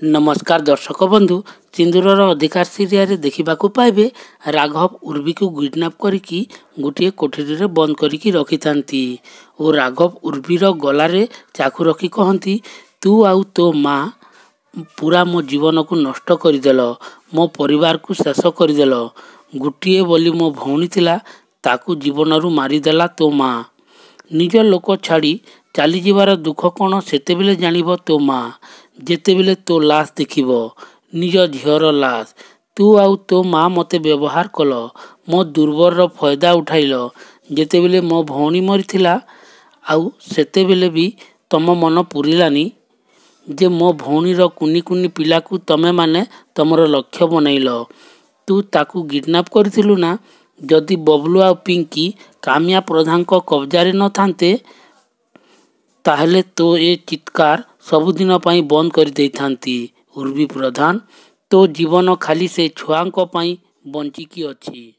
नमस्कार दर्शक बंधु सिंदूरर अधिकार सीरिया देखा पाइबे राघव उर्वी को किडनैप करिकी गोटे कोठरी रे बंद करिकी रखी थांती और राघव उर्वीर गलारे चाकू रखी कहती तू आउ तो माँ पूरा मो जीवन को नष्ट करदेल मो परिवार को शेष करदेल गोटे बोली मो भौणी थिला ताकू जीवन रु मारिदेला तो माँ निज लोक छाड़ी चली जीवार दुख कौन सेतेबेले जानिब तो माँ जेतेबेले तो लाश देखिब निज झीर लाश तू आउ तो माँ मते व्यवहार कल मो दुर्बर फायदा उठाइल जेतेबेले मो भौणी मरीथिला आउ सेतेबेले भी तम मन पुरिलानी जे मो भौणीर कुनी कुनी पिला को तमे माने तमर लक्ष्य बनैल तू ताकू किडनैप करथिलु ना जदि बबलू आ पिंकी कामिया प्रधान को कब्जारे न थांते ताहले तो ये चित्कार सबुदिन पाई बंद कर दे थांती उर्वी प्रधान तो जीवन खाली से छुआंक पाई बंचिकी अछि।